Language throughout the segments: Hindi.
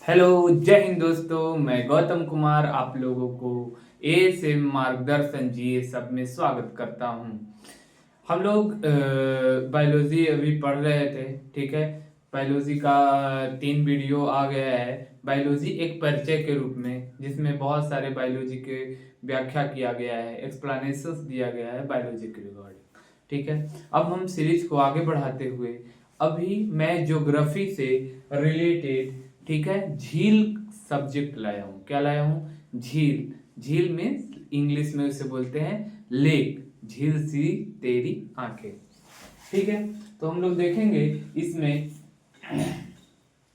हेलो, जय हिंद दोस्तों। मैं गौतम कुमार आप लोगों को एएसएम मार्गदर्शन जीए सब में स्वागत करता हूं। हम लोग बायोलॉजी अभी पढ़ रहे थे, ठीक है। बायोलॉजी का 3 वीडियो आ गया है। बायोलॉजी एक परिचय के रूप में, जिसमें बहुत सारे बायोलॉजी के व्याख्या किया गया है, एक्सप्लेनेशंस दिया गया है बायोलॉजी के रिगार्डिंग, ठीक है। अब हम सीरीज को आगे बढ़ाते हुए अभी मैं ज्योग्राफी से रिलेटेड, ठीक है, झील सब्जेक्ट लाया हूँ। क्या लाया हूँ? झील। झील में इंग्लिश में उसे बोलते हैं लेक। झील सी तेरी आंखें, ठीक है। तो हम लोग देखेंगे इसमें,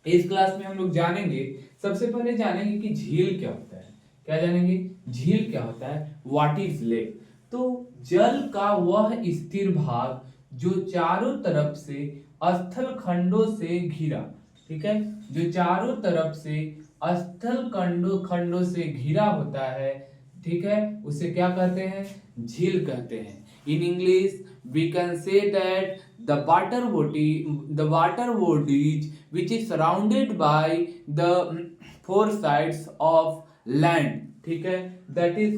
इस क्लास में हम लोग जानेंगे, सबसे पहले जानेंगे कि झील क्या होता है। क्या जानेंगे? झील क्या होता है, व्हाट इज लेक। तो जल का वह स्थिर भाग जो चारों तरफ से स्थल खंडों से घिरा, ठीक है, जो चारों तरफ से स्थल खंडों से घिरा होता है, ठीक है, उसे क्या कहते हैं? झील कहते हैं। In English we can say that the water bodies which is surrounded by the four sides of land, ठीक है, that is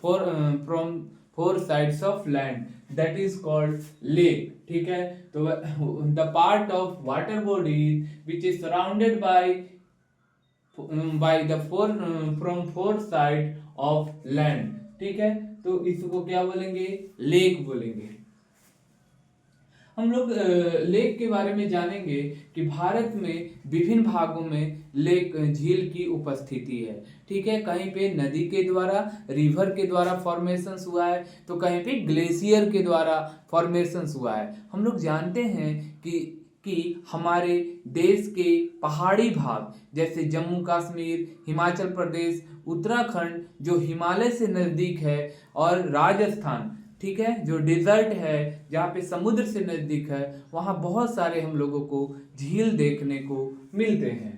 from four sides of land that is called lake, ठीक है। तो the part of water bodies which is surrounded by the from four side of land, ठीक है। तो इसको क्या बोलेंगे? लेक बोलेंगे। हम लोग लेक के बारे में जानेंगे कि भारत में विभिन्न भागों में लेक झील की उपस्थिति है, ठीक है। कहीं पे नदी के द्वारा, रिवर के द्वारा फॉर्मेशन हुआ है, तो कहीं पे ग्लेशियर के द्वारा फॉर्मेशन हुआ है। हम लोग जानते हैं कि हमारे देश के पहाड़ी भाग जैसे जम्मू कश्मीर, हिमाचल प्रदेश, उत्तराखंड जो हिमालय से नज़दीक है, और राजस्थान, ठीक है, जो डिजर्ट है, जहाँ पे समुद्र से नज़दीक है, वहाँ बहुत सारे हम लोगों को झील देखने को मिलते हैं।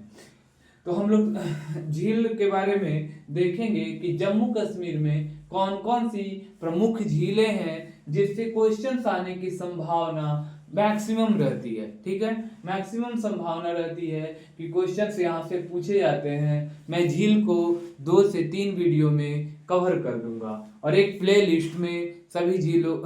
तो हम लोग झील के बारे में देखेंगे कि जम्मू कश्मीर में कौन कौन सी प्रमुख झीलें हैं जिससे क्वेश्चंस आने की संभावना मैक्सिमम रहती है, ठीक है। मैक्सिमम संभावना रहती है कि क्वेश्चंस यहाँ से पूछे जाते हैं। मैं झील को 2 से 3 वीडियो में कवर कर दूंगा और एक प्ले लिस्ट में सभी झीलों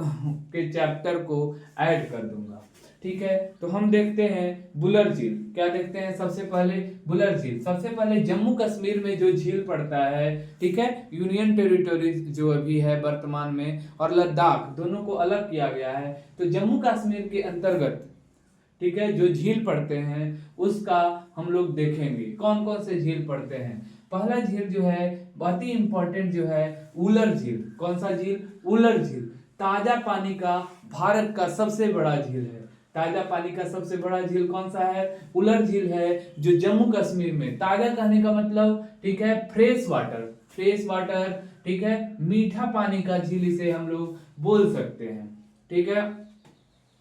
के चैप्टर को ऐड कर दूंगा, ठीक है। तो हम देखते हैं बुलर झील। क्या देखते हैं? सबसे पहले बुलर झील। सबसे पहले जम्मू कश्मीर में जो झील पड़ता है, ठीक है, यूनियन टेरिटोरी जो अभी है वर्तमान में, और लद्दाख, दोनों को अलग किया गया है। तो जम्मू कश्मीर के अंतर्गत, ठीक है, जो झील पड़ते हैं उसका हम लोग देखेंगे कौन कौन से झील पड़ते हैं। पहला झील जो है बहुत ही इंपॉर्टेंट जो है उलर झील। कौन सा झील? उलर झील। ताजा पानी का भारत का सबसे बड़ा झील है। ताजा पानी का सबसे बड़ा झील कौन सा है? उलर झील है, जो जम्मू कश्मीर में, ताजा कहने का मतलब, ठीक है, फ्रेश वाटर, फ्रेश वाटर, ठीक है, मीठा पानी का झील इसे हम लोग बोल सकते हैं, ठीक है।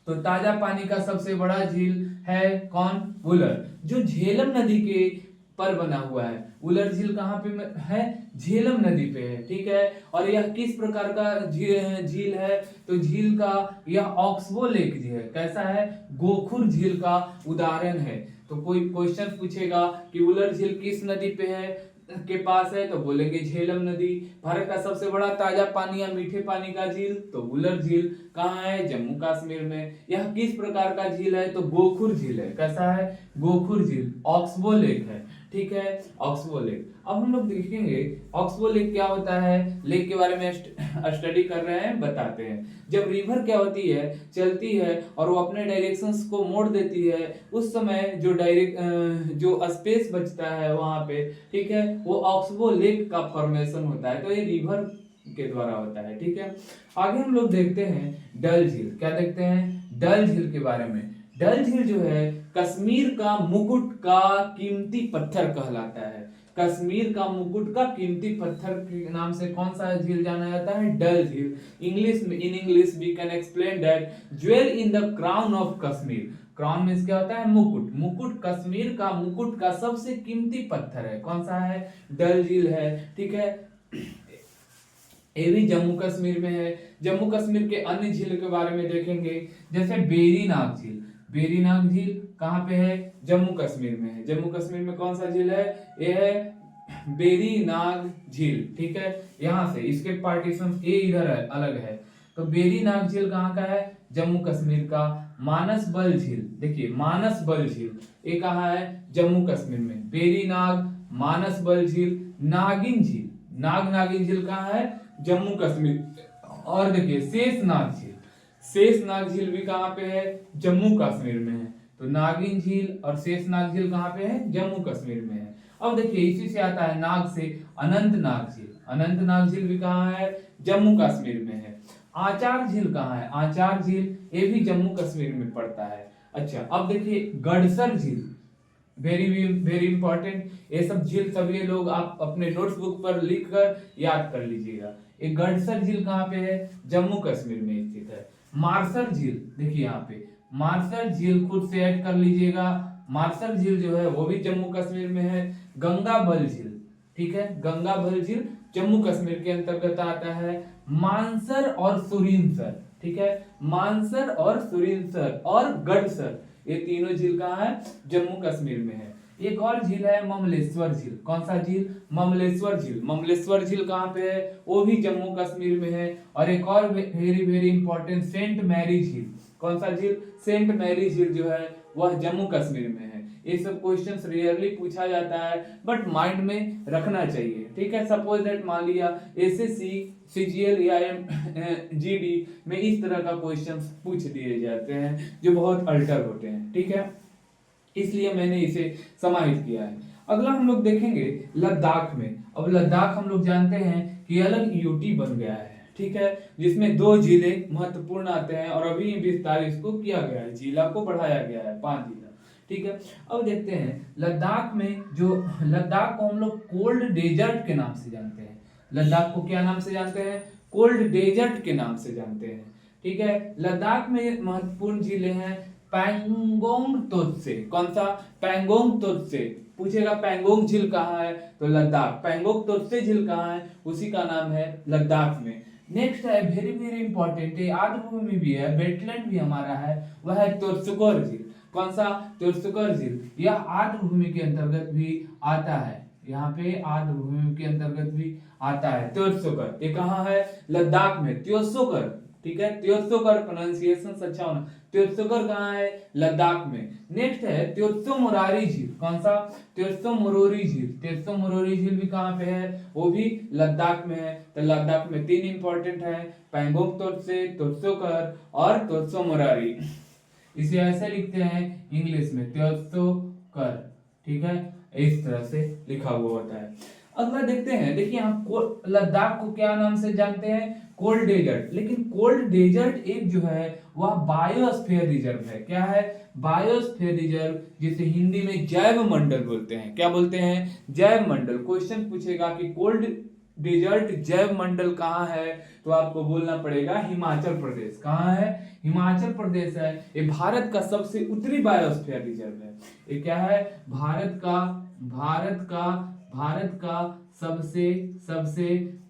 तो ताजा पानी का सबसे बड़ा झील है कौन? उलर, जो झेलम नदी के पर बना हुआ है। उलर झील कहाँ पे है? झेलम नदी पे है, ठीक है। और यह किस प्रकार का झील है? तो झील का यह ऑक्सबो लेक जो है, कैसा है? गोखुर झील का उदाहरण है। तो कोई क्वेश्चन पूछेगा कि उलर झील किस नदी पे है, के पास है, तो बोलेंगे झेलम नदी। भारत का सबसे बड़ा ताजा पानी या मीठे पानी का झील, तो उलर झील कहाँ है? जम्मू कश्मीर में। यह किस प्रकार का झील है? तो गोखुर झील है। कैसा है? गोखुर झील, ऑक्सबो लेक है, ठीक है, ऑक्सबो लेक। अब हम लोग देखेंगे ऑक्सबो लेक क्या होता है। लेक के बारे में स्टडी कर रहे हैं, बताते हैं। जब रिवर क्या होती है, चलती है और वो अपने डायरेक्शंस को मोड़ देती है, उस समय जो स्पेस बचता है वहां पे, ठीक है, वो ऑक्सबो लेक का फॉर्मेशन होता है। तो ये रिवर के द्वारा होता है, ठीक है। आगे हम लोग देखते हैं डल झील। क्या देखते हैं? डल झील के बारे में। डल झील जो है कश्मीर का मुकुट का कीमती पत्थर कहलाता है। कश्मीर का मुकुट का कीमती पत्थर के नाम से कौन सा झील जाना जाता है? डल झील। In English we can explain that jewel in the crown of Kashmir. Crown means क्या होता है? मुकुट। मुकुट, कश्मीर का मुकुट का सबसे कीमती पत्थर है। कौन सा है? डल झील है, ठीक है। ये भी जम्मू कश्मीर में है। जम्मू कश्मीर के अन्य झील के बारे में देखेंगे, जैसे बेरीनाग झील। बेरीनाग झील कहाँ पे है? जम्मू कश्मीर में है। जम्मू कश्मीर में कौन सा झील है? ये है वेरी नाग झील, ठीक है। यहाँ से इसके पार्टीशन ए इधर है, अलग है, तो वेरी नाग झील कहाँ का है? जम्मू कश्मीर का। मानस बल झील, देखिए मानस बल झील ये कहाँ है? जम्मू कश्मीर में। वेरी नाग, मानस बल झील, नागिन झील, नागिन झील कहाँ है? जम्मू कश्मीर। और देखिए शेषनाग झील, शेषनाग झील भी कहाँ पे है? जम्मू कश्मीर में है। तो नागिन झील और शेषनाग झील कहाँ पे है? जम्मू कश्मीर में है। अब देखिए इसी से आता है नाग से अनंतनाग झील, अनंतनाग झील भी कहाँ है? जम्मू कश्मीर में है। आचार झील कहाँ है? आचार झील ये भी जम्मू कश्मीर में पड़ता है। अच्छा अब देखिए गडसर झील, वेरी वेरी इंपॉर्टेंट, ये सब झील सब ये लोग आप अपने नोट्स बुक पर लिख कर याद कर लीजिएगा। ये गडसर झील कहाँ पे है? जम्मू कश्मीर में स्थित है। मार्सर झील, देखिए यहाँ पे मार्सर झील खुद से ऐड कर लीजिएगा, मार्सर झील जो है वो भी जम्मू कश्मीर में है। गंगा बल झील, ठीक है, गंगा बल झील जम्मू कश्मीर के अंतर्गत आता है। मानसर और सुरिनसर, ठीक है, मानसर और सुरिनसर और गडसर ये तीनों झील कहाँ है? जम्मू कश्मीर में है। एक और झील है ममलेश्वर झील, कौन सा झील? ममलेश्वर झील, ममलेश्वर झील कहाँ पे है? वो भी जम्मू कश्मीर में है। और एक और very very important Saint Mary झील, कौन सा झील? सेंट मैरी झील जो है वह जम्मू कश्मीर में है। ये सब क्वेश्चंस रेयरली पूछा जाता है बट माइंड में रखना चाहिए, ठीक है। सपोज दैट मान लिया एसएससी, सीजीएल या जीडी में इस तरह का क्वेश्चंस पूछ दिए जाते हैं जो बहुत अल्टर होते हैं, ठीक है, इसलिए मैंने इसे समाहित किया है। अगला हम लोग देखेंगे लद्दाख में। अब लद्दाख हम लोग जानते हैं कि अलग यूटी बन गया है, ठीक है, जिसमें 2 जिले महत्वपूर्ण आते हैं और अभी विस्तार इसको किया गया है, जिला को बढ़ाया गया है, 5 जिला, ठीक है। अब देखते हैं लद्दाख में, जो लद्दाख को हम लोग कोल्ड डेजर्ट के नाम से जानते हैं। लद्दाख को क्या नाम से जानते हैं? कोल्ड डेजर्ट के नाम से जानते हैं, ठीक है। लद्दाख में महत्वपूर्ण जिले हैं पैंगोंग तोत्से, कौन सा? पैंगोंग तोत्से, पूछेगा पैंगोंग झील कहाँ है? तो लद्दाख। पैंगोंग तोत्से झील कहाँ है? उसी का नाम है लद्दाख में। नेक्स्ट है वेरी वेरी इंपॉर्टेंट, ये आर्द्रभूमि भी है, वेटलैंड भी हमारा है, वह है त्सुकोर झील। कौन सा? त्सुकोर झील, यह आर्द्रभूमि के अंतर्गत भी आता है, यहाँ पे आर्द्रभूमि के अंतर्गत भी आता है त्सुकोर। ये कहाँ है? लद्दाख में, त्सुकोर, ठीक है, त्सुकोर, प्रोनाउंसिएशन अच्छा होना। त्सुकोर कहाँ है? लद्दाख में। नेक्स्ट है त्सो मोरारी झील, कौन सा? त्सो मोरोरी झील, त्सो मोरोरी झील भी कहाँ पे है? वो भी लद्दाख में है। तो लद्दाख में 3 इंपॉर्टेंट है, पैंगोंग तोत्से, त्सुकोर और त्सो मोरारी। इसे ऐसे लिखते हैं इंग्लिश में त्सुकोर, ठीक है, इस तरह से लिखा हुआ होता है। अगला देखते हैं, देखिए हम लद्दाख को क्या नाम से जानते हैं? Cold desert. लेकिन कोल्ड डेजर्ट एक जो है वह बायोस्फीयर रिजर्व है। क्या है? बायोस्फीयर रिजर्व, जिसे हिंदी में जैव मंडल बोलते हैं। क्या बोलते हैं? जैव मंडल। क्वेश्चन पूछेगा कि कोल्ड डेजर्ट जैव मंडल कहाँ है, तो आपको बोलना पड़ेगा हिमाचल प्रदेश। कहाँ है? हिमाचल प्रदेश है। ये भारत का सबसे उत्तरी बायोस्फीयर रिजर्व है। ये क्या है? भारत का सबसे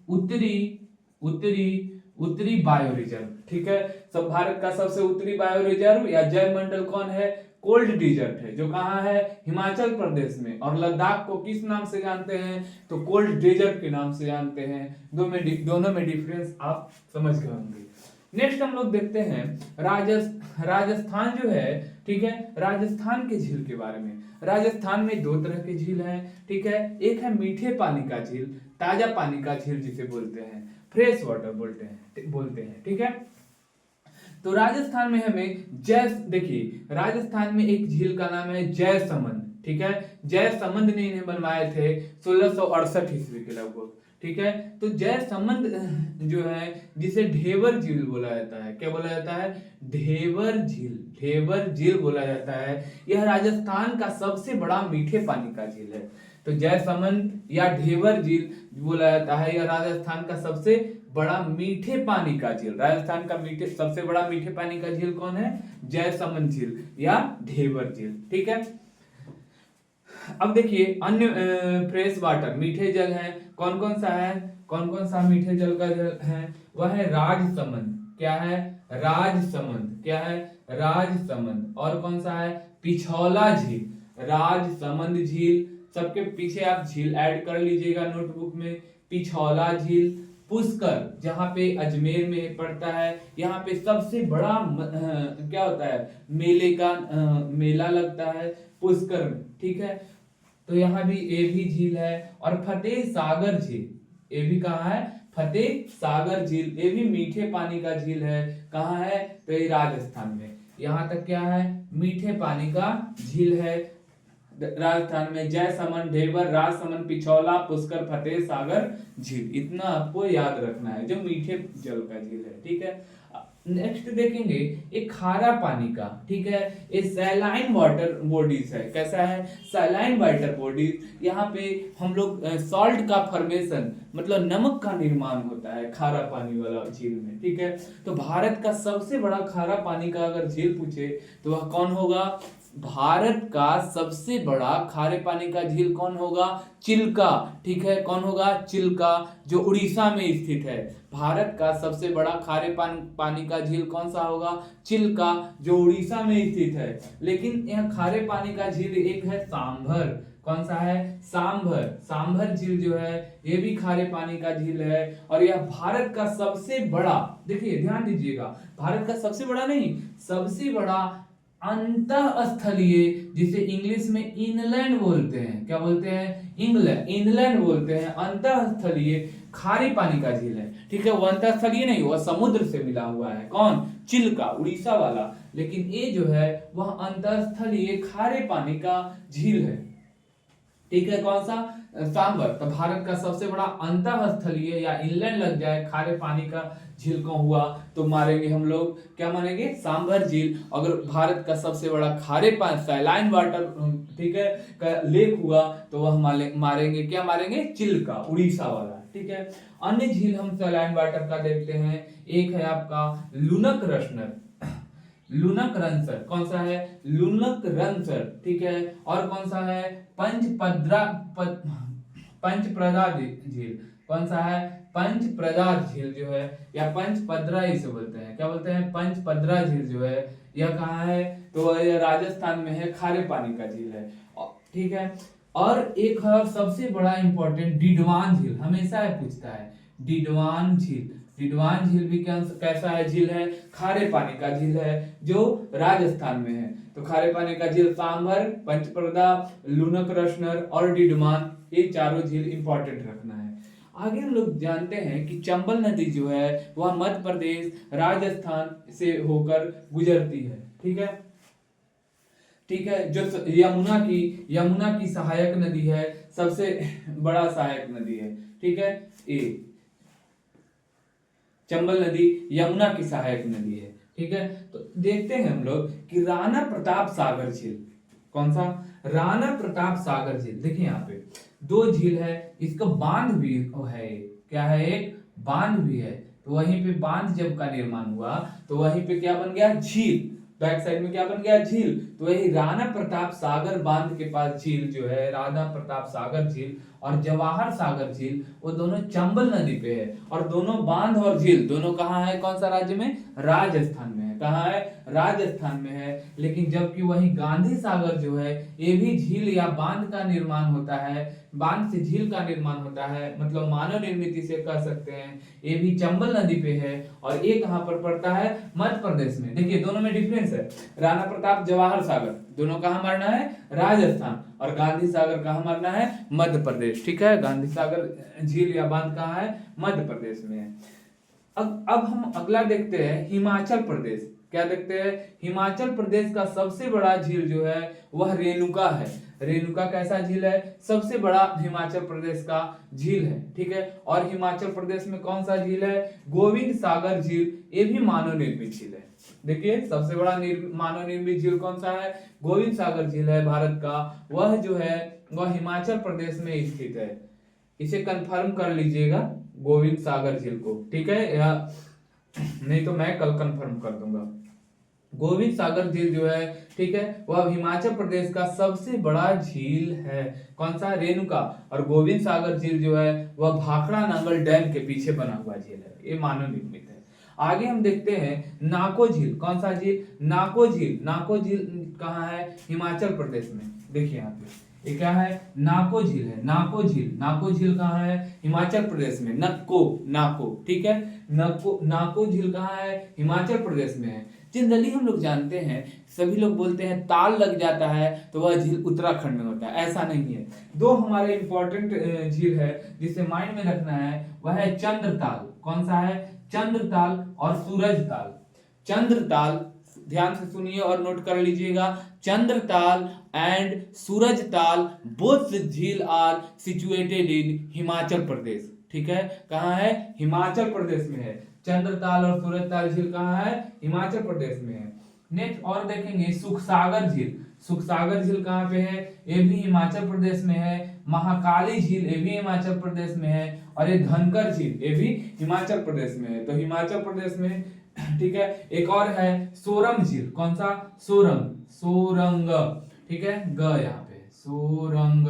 उत्तरी बायो रिजर्व, ठीक है। सब भारत का सबसे उत्तरी बायो रिजर्व या जैव मंडल कौन है? कोल्ड डेजर्ट है, जो कहाँ है? हिमाचल प्रदेश में। और लद्दाख को किस नाम से जानते हैं? तो कोल्ड डेजर्ट के नाम से जानते हैं। दोनों में डिफरेंस आप समझ गए होंगे। नेक्स्ट हम लोग देखते हैं राजस्थान जो है, ठीक है, राजस्थान के झील के बारे में। राजस्थान में 2 तरह के झील हैं, ठीक है। एक है मीठे पानी का झील, ताजा पानी का झील जिसे बोलते हैं, फ्रेश वाटर बोलते हैं, ठीक है। तो राजस्थान में हमें देखिए राजस्थान में एक झील का नाम है जयसमंद, ठीक है। जयसमंद ने इन्हें बनवाए थे 1668 ईस्वी के लगभग, ठीक है। तो जयसमंद जो है जिसे ढेबर झील बोला जाता है, क्या बोला जाता है? ढेबर झील बोला जाता है। यह राजस्थान का सबसे बड़ा मीठे पानी का झील है। तो जयसमंद या ढेबर झील बोला जाता है, यह राजस्थान का सबसे बड़ा मीठे पानी का झील। राजस्थान का सबसे बड़ा मीठे पानी का झील कौन है? जयसमंद झील या ढेबर झील, ठीक है। अब देखिए अन्य फ्रेश वाटर मीठे जल है, कौन कौन सा मीठे जल का जल है? वह है राजसमंद। क्या है? राजसमंद। क्या है? राजसमंद। और कौन सा है? पिछौला झील। राजसमंद झील, सबके पीछे आप झील ऐड कर लीजिएगा नोटबुक में। पिछौला झील, पुष्कर जहाँ पे अजमेर में पड़ता है, यहाँ पे सबसे बड़ा क्या होता है, मेले का मेला लगता है पुष्कर में, ठीक है। तो यहाँ भी ये भी झील है। और फतेह सागर झील, ये भी कहाँ है, फतेह सागर झील, ये भी मीठे पानी का झील है। कहाँ है, तो ये राजस्थान में। यहाँ तक क्या है, मीठे पानी का झील है राजस्थान में। जयसमंद, ढेबर, राजसमंद, पिछौला, पुष्कर, फतेह सागर झील, इतना आपको याद रखना है, जो मीठे जल का झील है, ठीक है। नेक्स्ट देखेंगे एक खारा पानी का, ठीक है, ये सैलाइन वाटर बॉडीज है। कैसा है, सैलाइन वाटर बॉडीज। यहाँ पे हम लोग सॉल्ट का फॉर्मेशन, मतलब नमक का निर्माण होता है खारा पानी वाला झील में, ठीक है। तो भारत का सबसे बड़ा खारा पानी का अगर झील पूछे तो वह कौन होगा, भारत का सबसे बड़ा खारे पानी का झील कौन होगा, चिल्का, ठीक है। कौन होगा, चिल्का, जो उड़ीसा में स्थित है। भारत का सबसे बड़ा खारे पानी का झील कौन सा होगा, चिल्का, जो उड़ीसा में स्थित है। लेकिन यह खारे पानी का झील एक है सांभर। कौन सा है, सांभर। सांभर झील जो है ये भी खारे पानी का झील है, और यह भारत का सबसे बड़ा, देखिए ध्यान दीजिएगा, भारत का सबसे बड़ा नहीं, सबसे बड़ा अंतःस्थलीय, जिसे इंग्लिश में इनलैंड बोलते हैं, क्या बोलते हैं, इनलैंड बोलते हैं, अंतःस्थलीय खारे पानी का झील है, ठीक है। वो अंतःस्थलीय नहीं, वह समुद्र से मिला हुआ है। कौन, चिल्का, उड़ीसा वाला। लेकिन ये जो है वह अंतःस्थलीय खारे पानी का झील है, ठीक है। कौन सा, सांभर। तो भारत का सबसे बड़ा अंतःस्थलीय या इनलैंड लग जाए खारे पानी का झील को हुआ तो मारेंगे हम लोग, क्या मानेंगे, सांभर झील। अगर भारत का सबसे बड़ा खारे पानी सैलाइन वाटर, ठीक है, का लेक हुआ तो वह मारेंगे, क्या मारेंगे, चिल्का, उड़ीसा वाला, ठीक है। अन्य झील हम सैलाइन वाटर का देखते हैं। एक है आपका लुनक रसनर, लुनक रनसर। कौन सा है, लुनक रनसर, ठीक है। और कौन सा है, पंचप्रदा झील। कौन सा है, पंचप्रदा झील जो है, या पंचपदरा इसे बोलते हैं, क्या बोलते हैं, पंचपदरा झील जो है, यह कहाँ है, तो यह राजस्थान में है, खारे पानी का झील है, ठीक है। और एक है सबसे बड़ा इंपॉर्टेंट, डिडवान झील, हमेशा पूछता है, डिडवान झील। डिडवान झील भी कैसा है, झील है, खारे पानी का झील है, जो राजस्थान में है। तो खारे पानी का झील सांभर, पंचप्रदा, लुनक रसनर और डिडवान, ये चारों झील इंपॉर्टेंट रखना है। आगे हम लोग जानते हैं कि चंबल नदी जो है वह मध्य प्रदेश, राजस्थान से होकर गुजरती है, ठीक है, ठीक है। जो यमुना की सहायक नदी है, सबसे बड़ा सहायक नदी है, ठीक है। ये चंबल नदी यमुना की सहायक नदी है, ठीक है। तो देखते हैं हम लोग कि राणा प्रताप सागर झील, कौन सा, राणा प्रताप सागर झील। देखिए यहाँ पे दो झील है, इसका बांध भी है, क्या है, एक बांध भी है। तो वहीं पे बांध जब का निर्माण हुआ तो वहीं पे क्या बन गया, झील, बैक साइड में क्या बन गया, झील। तो वही राणा प्रताप सागर बांध के पास झील जो है, राणा प्रताप सागर झील और जवाहर सागर झील, वो दोनों चंबल नदी पे है। और दोनों बांध और झील दोनों कहाँ है, कौन सा राज्य में, राजस्थान में है। कहाँ है, राजस्थान में है। लेकिन जबकि वही गांधी सागर जो है, ये भी झील या बांध का निर्माण होता है, बांध से झील का निर्माण होता है, मतलब मानव निर्मित से कर सकते हैं। ये भी चंबल नदी पे है, और ये कहाँ पर पड़ता है, मध्य प्रदेश में। देखिए दोनों में डिफरेंस है, राणा प्रताप, जवाहर सागर, दोनों कहाँ मारना है, राजस्थान, और गांधी सागर कहाँ मारना है, मध्य प्रदेश, ठीक है। गांधी सागर झील या बांध कहाँ है, मध्य प्रदेश में है। अब हम अगला देखते हैं हिमाचल प्रदेश। क्या देखते हैं, हिमाचल प्रदेश का सबसे बड़ा झील जो है वह रेणुका है। रेणुका कैसा झील है, सबसे बड़ा हिमाचल प्रदेश का झील है, ठीक है। और हिमाचल प्रदेश में कौन सा झील है, गोविंद सागर झील, ये भी मानव निर्मित झील है। देखिए सबसे बड़ा मानव निर्मित झील कौन सा है, गोविंद सागर झील है भारत का, वह जो है वह हिमाचल प्रदेश में स्थित है। इसे कंफर्म कर लीजिएगा, गोविंद सागर झील को, ठीक है, या नहीं तो मैं कल कंफर्म कर दूंगा। गोविंद सागर झील जो है, ठीक है, वह हिमाचल प्रदेश का सबसे बड़ा झील है। कौन सा, रेणुका। और गोविंद सागर झील जो है वह भाखड़ा नांगल डैम के पीछे बना हुआ झील है, ये मानव निर्मित है। आगे हम देखते हैं नाको झील। कौन सा झील, नाको झील। नाको झील कहाँ है, हिमाचल प्रदेश में। देखिए यहाँ पे ये क्या है, नाको झील है, नाको झील। नाको झील कहाँ है, हिमाचल प्रदेश में, नक्को, नाको, ठीक है। नाको झील कहाँ है, हिमाचल प्रदेश में है। जनरली हम लोग जानते हैं, सभी लोग बोलते हैं ताल लग जाता है तो वह झील उत्तराखंड में होता है, ऐसा नहीं है। दो हमारे इंपॉर्टेंट झील है जिसे माइंड में रखना है, वह है चंद्रताल। कौन सा है, चंद्रताल और सूरजताल। चंद्रताल, ध्यान से सुनिए और नोट कर लीजिएगा, चंद्रताल एंड सूरजताल बोथ झील are situated in Himachal Pradesh, ठीक है। कहाँ है, हिमाचल प्रदेश में है। चंद्रताल और सूरजताल झील कहाँ है, हिमाचल प्रदेश में है। नेक्स्ट और देखेंगे सुखसागर झील। सुखसागर झील कहाँ पे है, ये भी हिमाचल प्रदेश में है। महाकाली झील ये भी हिमाचल प्रदेश में है। और ये धनकर झील ये भी हिमाचल प्रदेश में है। तो हिमाचल प्रदेश में, ठीक है। एक और है सोरंग झील। कौन सा, सोरंग, सोरंग, ठीक है, ग यहाँ पे सोरंग,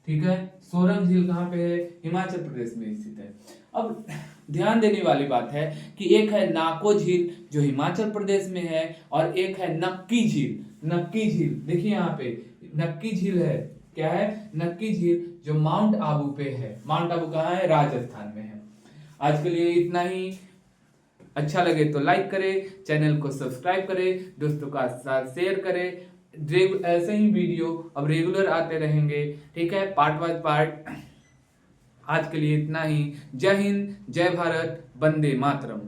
ठीक है। सोरंग झील कहाँ पे है, हिमाचल प्रदेश में स्थित है। अब ध्यान देने वाली बात है कि एक है नाको झील जो हिमाचल प्रदेश में है, और एक है नक्की झील। नक्की झील देखिए यहाँ पे नक्की झील है, क्या है, नक्की झील जो माउंट आबू पे है। माउंट आबू कहाँ है, राजस्थान में है। आज के लिए इतना ही। अच्छा लगे तो लाइक करें, चैनल को सब्सक्राइब करें, दोस्तों का साथ शेयर करें। ऐसे ही वीडियो अब रेगुलर आते रहेंगे, ठीक है, पार्ट बाय पार्ट। आज के लिए इतना ही। जय हिंद, जय भारत, वंदे मातरम।